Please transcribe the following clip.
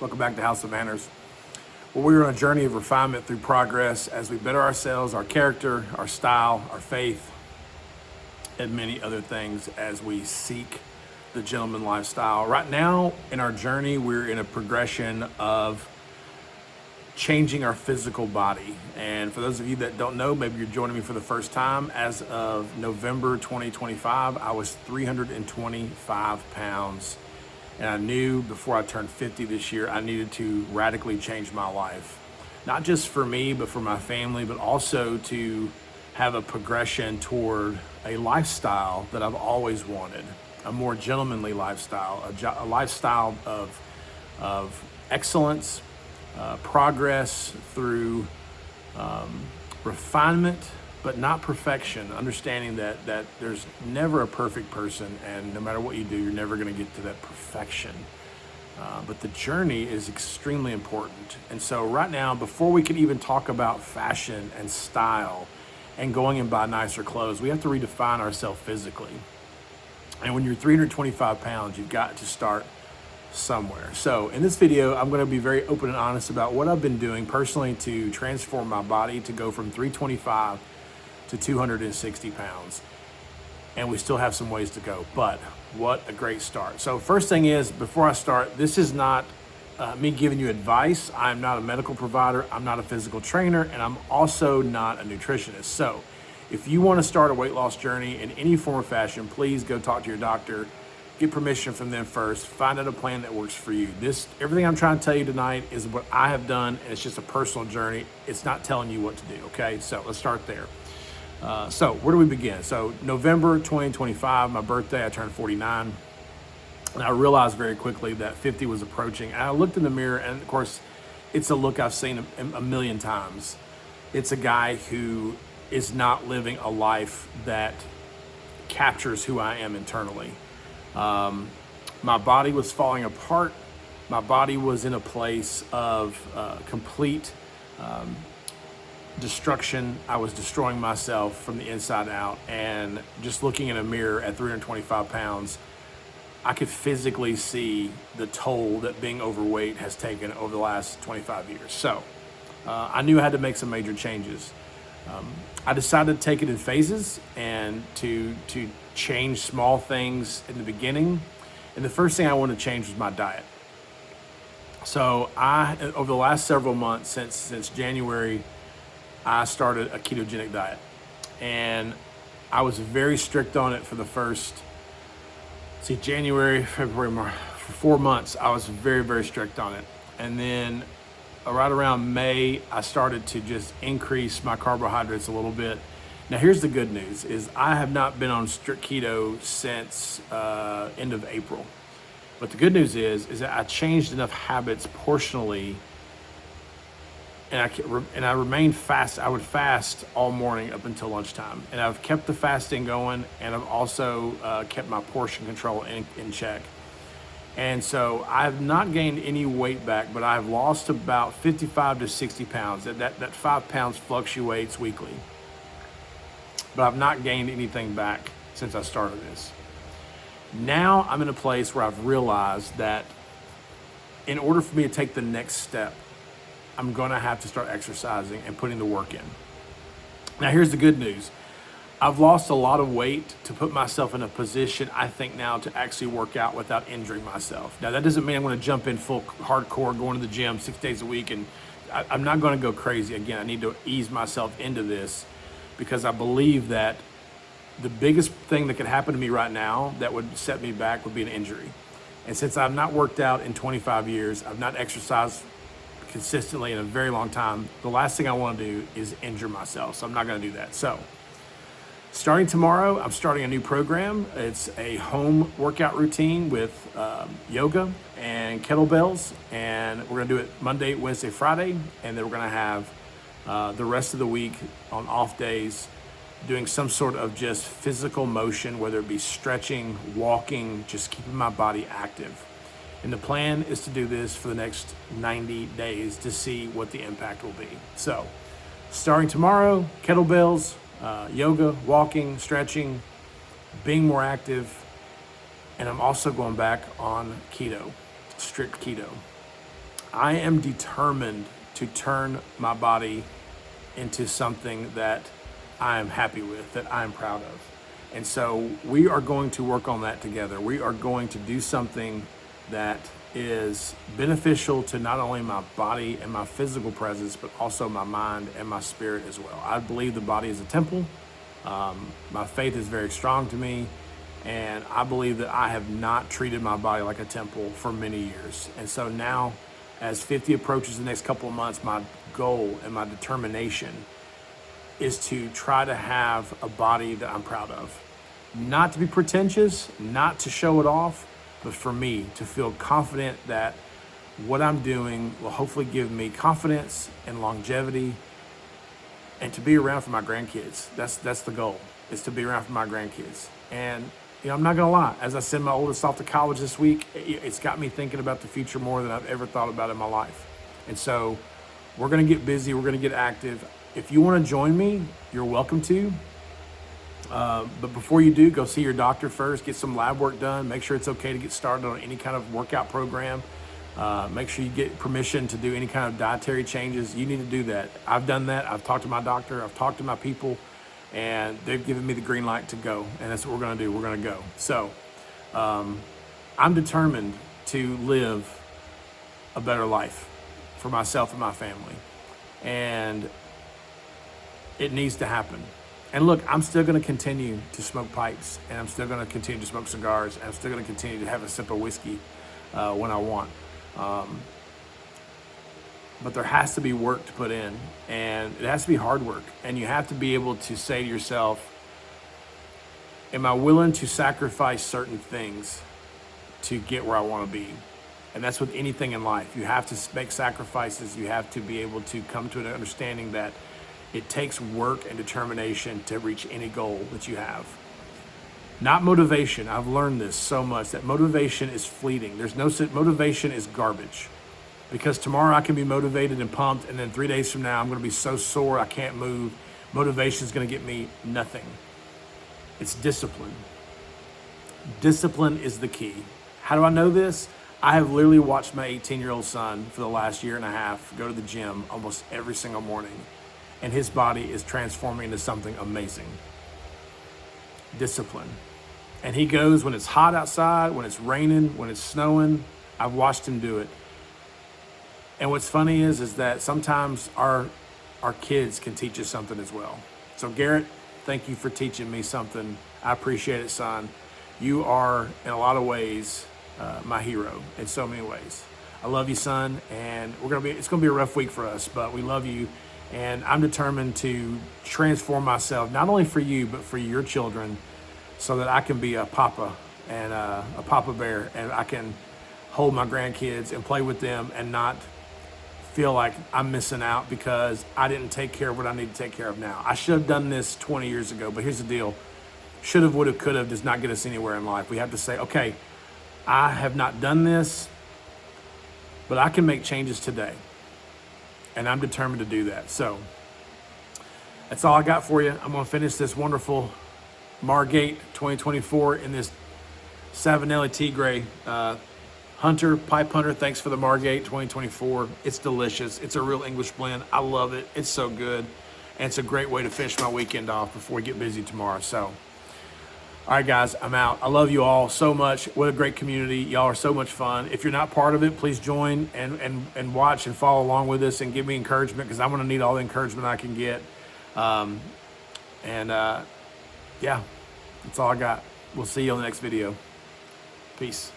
Welcome back to House of Manners. Well, we're on a journey of refinement through progress as we better ourselves, our character, our style, our faith, and many other things as we seek the gentleman lifestyle. Right now in our journey, we're in a progression of changing our physical body. And for those of you that don't know, maybe you're joining me for the first time, as of November 2025, I was 325 pounds. And I knew before I turned 50 this year, I needed to radically change my life. Not just for me, but for my family, but also to have a progression toward a lifestyle that I've always wanted, a more gentlemanly lifestyle, a lifestyle of excellence, progress through refinement, but not perfection, understanding that there's never a perfect person, and no matter what you do, you're never going to get to that perfection. But the journey is extremely important. And so right now, before we can even talk about fashion and style and going and buy nicer clothes, we have to redefine ourselves physically. And when you're 325 pounds, you've got to start somewhere. So in this video, I'm going to be very open and honest about what I've been doing personally to transform my body to go from 325 to 260 pounds. And we still have some ways to go, but what a great start. So first thing is, before I start, this is not me giving you advice. I'm not a medical provider. I'm not a physical trainer, and I'm also not a nutritionist. So if you want to start a weight loss journey in any form or fashion, please go talk to your doctor. Get permission from them first. Find out a plan that works for you. Everything I'm trying to tell you tonight is what I have done, and it's just a personal journey. It's not telling you what to do, okay? So let's start there. So where do we begin? So November 2025, my birthday, I turned 49. And I realized very quickly that 50 was approaching. And I looked in the mirror, and of course, it's a look I've seen a million times. It's a guy who is not living a life that captures who I am internally. My body was falling apart. My body was in a place of complete destruction. I was destroying myself from the inside out. And just looking in a mirror at 325 pounds, I could physically see the toll that being overweight has taken over the last 25 years. So I knew I had to make some major changes. I decided to take it in phases and to change small things in the beginning. And the first thing I wanted to change was my diet. So over the last several months, since January, I started a ketogenic diet. And I was very strict on it for the first, January, February, March, for 4 months, I was very, very strict on it. And then right around May, I started to just increase my carbohydrates a little bit. Now, here's the good news, is I have not been on strict keto since end of April. But the good news is that I changed enough habits portionally, and I remained fast. I would fast all morning up until lunchtime. And I've kept the fasting going, and I've also kept my portion control in check. And so I have not gained any weight back, but I've lost about 55 to 60 pounds. That 5 pounds fluctuates weekly. But I've not gained anything back since I started this. Now I'm in a place where I've realized that in order for me to take the next step, I'm gonna have to start exercising and putting the work in. Now here's the good news. I've lost a lot of weight to put myself in a position, I think now, to actually work out without injuring myself. Now that doesn't mean I'm gonna jump in full hardcore, going to the gym 6 days a week, and I'm not gonna go crazy. Again, I need to ease myself into this because I believe that the biggest thing that could happen to me right now that would set me back would be an injury. And since I've not worked out in 25 years, I've not exercised consistently in a very long time, the last thing I want to do is injure myself. So I'm not going to do that. So starting tomorrow, I'm starting a new program. It's a home workout routine with yoga and kettlebells. And we're going to do it Monday, Wednesday, Friday. And then we're going to have the rest of the week on off days doing some sort of just physical motion, whether it be stretching, walking, just keeping my body active. And the plan is to do this for the next 90 days to see what the impact will be. So starting tomorrow, kettlebells, yoga, walking, stretching, being more active. And I'm also going back on keto, strict keto. I am determined to turn my body into something that I am happy with, that I'm proud of. And so we are going to work on that together. We are going to do something that is beneficial to not only my body and my physical presence, but also my mind and my spirit as well. I believe the body is a temple. My faith is very strong to me, and I believe that I have not treated my body like a temple for many years. And so now, as 50 approaches the next couple of months, my goal and my determination is to try to have a body that I'm proud of. Not to be pretentious, not to show it off, but for me to feel confident that what I'm doing will hopefully give me confidence and longevity, and to be around for my grandkids. That's the goal, is to be around for my grandkids. And I'm not gonna lie, as I send my oldest off to college this week, it's got me thinking about the future more than I've ever thought about in my life. And so we're gonna get busy, we're gonna get active. If you wanna join me, you're welcome to. But before you do, go see your doctor first, get some lab work done, make sure it's okay to get started on any kind of workout program. Make sure you get permission to do any kind of dietary changes. You need to do that. I've done that. I've talked to my doctor, I've talked to my people, and they've given me the green light to go. And that's what we're gonna do, we're gonna go. So I'm determined to live a better life for myself and my family. And it needs to happen. And look, I'm still gonna continue to smoke pipes, and I'm still gonna continue to smoke cigars, and I'm still gonna continue to have a sip of whiskey when I want. But there has to be work to put in, and it has to be hard work. And you have to be able to say to yourself, am I willing to sacrifice certain things to get where I wanna be? And that's with anything in life. You have to make sacrifices. You have to be able to come to an understanding that it takes work and determination to reach any goal that you have. Not motivation. I've learned this so much, that motivation is fleeting. Motivation is garbage. Because tomorrow I can be motivated and pumped, and then 3 days from now I'm gonna be so sore I can't move. Motivation is gonna get me nothing. It's discipline. Discipline is the key. How do I know this? I have literally watched my 18-year-old son for the last year and a half go to the gym almost every single morning, and his body is transforming into something amazing. Discipline. And he goes when it's hot outside, when it's raining, when it's snowing. I've watched him do it. And what's funny is that sometimes our kids can teach us something as well. So Garrett, thank you for teaching me something. I appreciate it, son. You are, in a lot of ways, my hero in so many ways. I love you, son, and it's gonna be a rough week for us, but we love you. And I'm determined to transform myself, not only for you, but for your children, so that I can be a papa and a papa bear, and I can hold my grandkids and play with them and not feel like I'm missing out because I didn't take care of what I need to take care of now. I should have done this 20 years ago, but here's the deal. Should have, would have, could have does not get us anywhere in life. We have to say, okay, I have not done this, but I can make changes today. And I'm determined to do that. So that's all I got for you. I'm gonna finish this wonderful Margate 2024 in this Savinelli Tigre Hunter, Pipe Hunter. Thanks for the Margate 2024. It's delicious. It's a real English blend. I love it. It's so good. And it's a great way to finish my weekend off before we get busy tomorrow. So, all right, guys, I'm out. I love you all so much. What a great community. Y'all are so much fun. If you're not part of it, please join and watch and follow along with us and give me encouragement, because I'm going to need all the encouragement I can get. Yeah, that's all I got. We'll see you on the next video. Peace.